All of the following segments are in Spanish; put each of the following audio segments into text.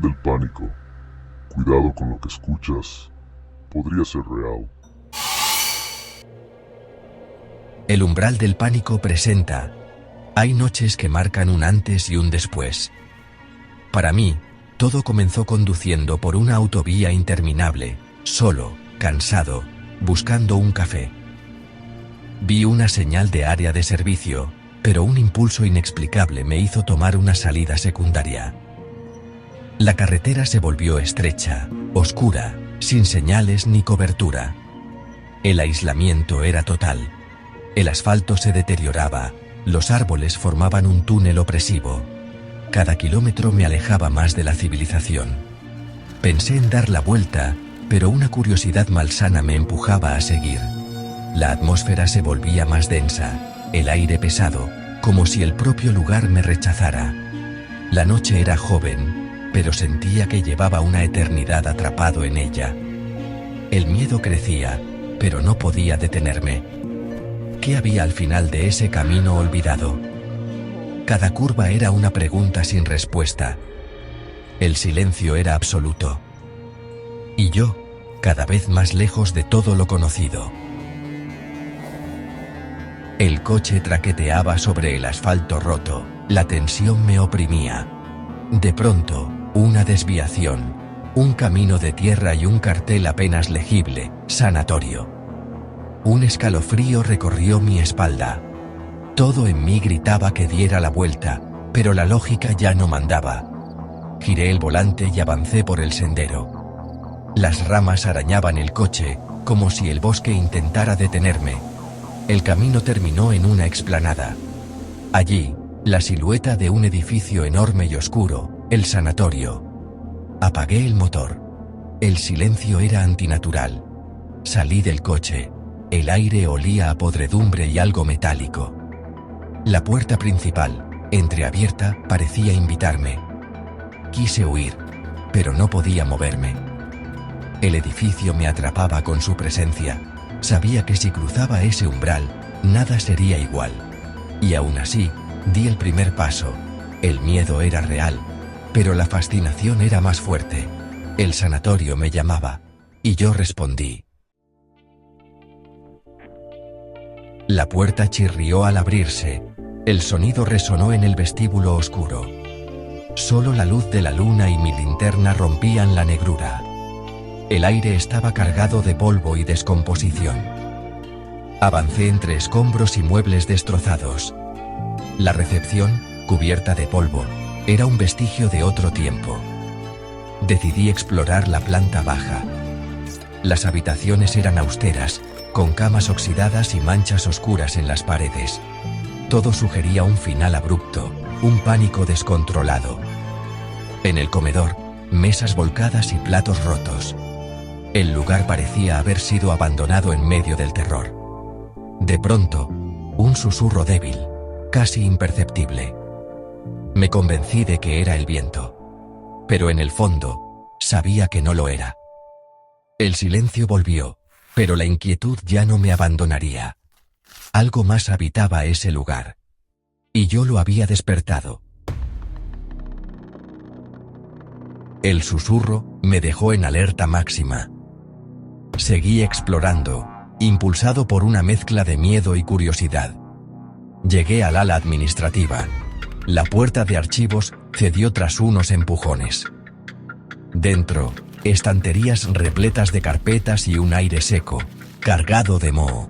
del pánico. Cuidado con lo que escuchas. Podría ser real. El umbral del pánico presenta. Hay noches que marcan un antes y un después. Para mí, todo comenzó conduciendo por una autovía interminable, solo, cansado, buscando un café. Vi una señal de área de servicio, pero un impulso inexplicable me hizo tomar una salida secundaria. La carretera se volvió estrecha, oscura, sin señales ni cobertura. El aislamiento era total. El asfalto se deterioraba, los árboles formaban un túnel opresivo. Cada kilómetro me alejaba más de la civilización. Pensé en dar la vuelta, pero una curiosidad malsana me empujaba a seguir. La atmósfera se volvía más densa, el aire pesado, como si el propio lugar me rechazara. La noche era joven, pero sentía que llevaba una eternidad atrapado en ella. El miedo crecía, pero no podía detenerme. ¿Qué había al final de ese camino olvidado? Cada curva era una pregunta sin respuesta. El silencio era absoluto. Y yo, cada vez más lejos de todo lo conocido. El coche traqueteaba sobre el asfalto roto, la tensión me oprimía. De pronto, una desviación, un camino de tierra y un cartel apenas legible, sanatorio. Un escalofrío recorrió mi espalda. Todo en mí gritaba que diera la vuelta, pero la lógica ya no mandaba. Giré el volante y avancé por el sendero. Las ramas arañaban el coche, como si el bosque intentara detenerme. El camino terminó en una explanada. Allí, la silueta de un edificio enorme y oscuro, el sanatorio. Apagué el motor. El silencio era antinatural. Salí del coche. El aire olía a podredumbre y algo metálico. La puerta principal, entreabierta, parecía invitarme. Quise huir, pero no podía moverme. El edificio me atrapaba con su presencia. Sabía que si cruzaba ese umbral, nada sería igual. Y aún así, di el primer paso. El miedo era real, pero la fascinación era más fuerte. El sanatorio me llamaba, y yo respondí. La puerta chirrió al abrirse. El sonido resonó en el vestíbulo oscuro. Solo la luz de la luna y mi linterna rompían la negrura. El aire estaba cargado de polvo y descomposición. Avancé entre escombros y muebles destrozados. La recepción, cubierta de polvo, era un vestigio de otro tiempo. Decidí explorar la planta baja. Las habitaciones eran austeras, con camas oxidadas y manchas oscuras en las paredes. Todo sugería un final abrupto, un pánico descontrolado. En el comedor, mesas volcadas y platos rotos. El lugar parecía haber sido abandonado en medio del terror. De pronto, un susurro débil, casi imperceptible. Me convencí de que era el viento. Pero en el fondo, sabía que no lo era. El silencio volvió, pero la inquietud ya no me abandonaría. Algo más habitaba ese lugar. Y yo lo había despertado. El susurro me dejó en alerta máxima. Seguí explorando, impulsado por una mezcla de miedo y curiosidad. Llegué al ala administrativa. La puerta de archivos cedió tras unos empujones. Dentro, estanterías repletas de carpetas y un aire seco, cargado de moho.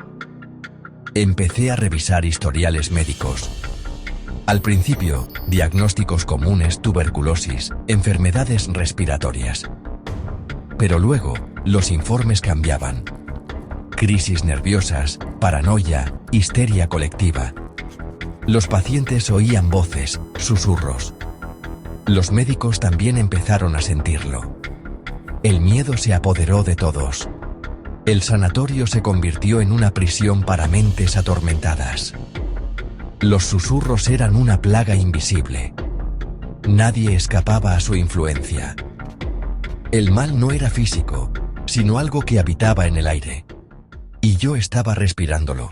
Empecé a revisar historiales médicos. Al principio, diagnósticos comunes: tuberculosis, enfermedades respiratorias. Pero luego, los informes cambiaban. Crisis nerviosas, paranoia, histeria colectiva. Los pacientes oían voces, susurros. Los médicos también empezaron a sentirlo. El miedo se apoderó de todos. El sanatorio se convirtió en una prisión para mentes atormentadas. Los susurros eran una plaga invisible. Nadie escapaba a su influencia. El mal no era físico, sino algo que habitaba en el aire. Y yo estaba respirándolo.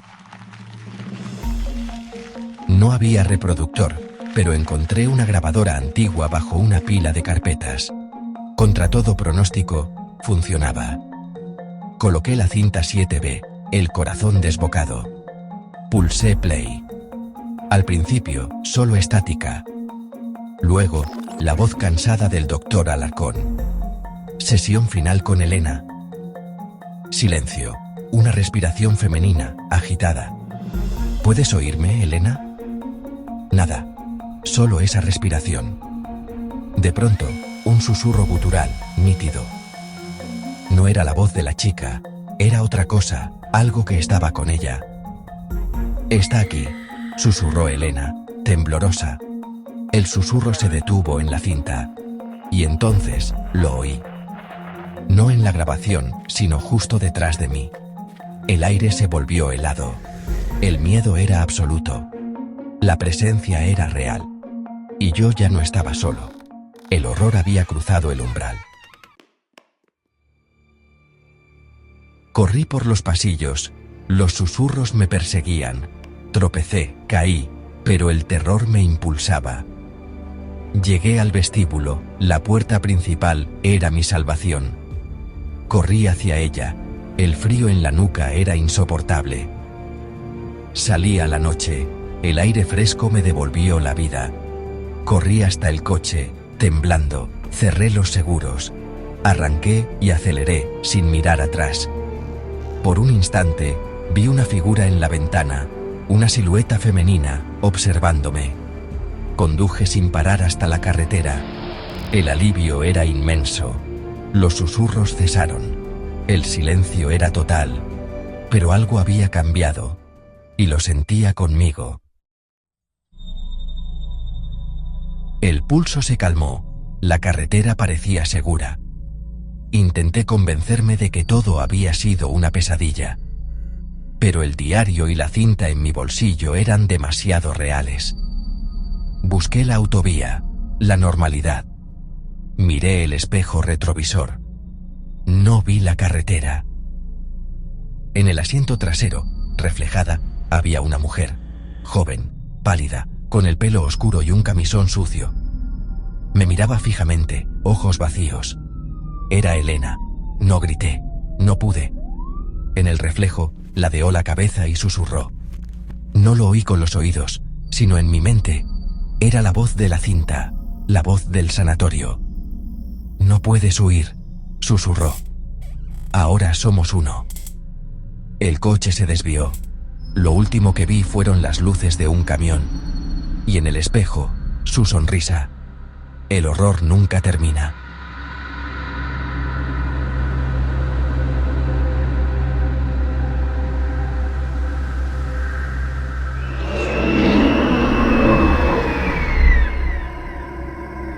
No había reproductor, pero encontré una grabadora antigua bajo una pila de carpetas. Contra todo pronóstico, funcionaba. Coloqué la cinta 7B, el corazón desbocado. Pulsé play. Al principio, solo estática. Luego, la voz cansada del doctor Alarcón. Sesión final con Elena. Silencio. Una respiración femenina, agitada. ¿Puedes oírme, Elena? Nada. Solo esa respiración. De pronto, un susurro gutural, nítido. No era la voz de la chica, era otra cosa, algo que estaba con ella. Está aquí, susurró Elena, temblorosa. El susurro se detuvo en la cinta. Y entonces, lo oí. No en la grabación, sino justo detrás de mí. El aire se volvió helado. El miedo era absoluto. La presencia era real. Y yo ya no estaba solo. El horror había cruzado el umbral. Corrí por los pasillos. Los susurros me perseguían. Tropecé, caí, pero el terror me impulsaba. Llegué al vestíbulo. La puerta principal era mi salvación. Corrí hacia ella. El frío en la nuca era insoportable. Salí a la noche. El aire fresco me devolvió la vida. Corrí hasta el coche, temblando, cerré los seguros. Arranqué y aceleré, sin mirar atrás. Por un instante, vi una figura en la ventana, una silueta femenina, observándome. Conduje sin parar hasta la carretera. El alivio era inmenso. Los susurros cesaron. El silencio era total. Pero algo había cambiado. Y lo sentía conmigo. El pulso se calmó. La carretera parecía segura. Intenté convencerme de que todo había sido una pesadilla. Pero el diario y la cinta en mi bolsillo eran demasiado reales. Busqué la autovía, la normalidad. Miré el espejo retrovisor. No vi la carretera. En el asiento trasero, reflejada, había una mujer, joven, pálida, con el pelo oscuro y un camisón sucio. Me miraba fijamente, ojos vacíos. Era Elena. No grité, no pude. En el reflejo, ladeó la cabeza y susurró. No lo oí con los oídos, sino en mi mente. Era la voz de la cinta, la voz del sanatorio. No puedes huir, susurró. Ahora somos uno. El coche se desvió. Lo último que vi fueron las luces de un camión. Y en el espejo, su sonrisa. El horror nunca termina.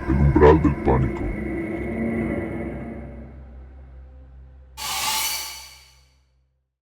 El umbral del pánico.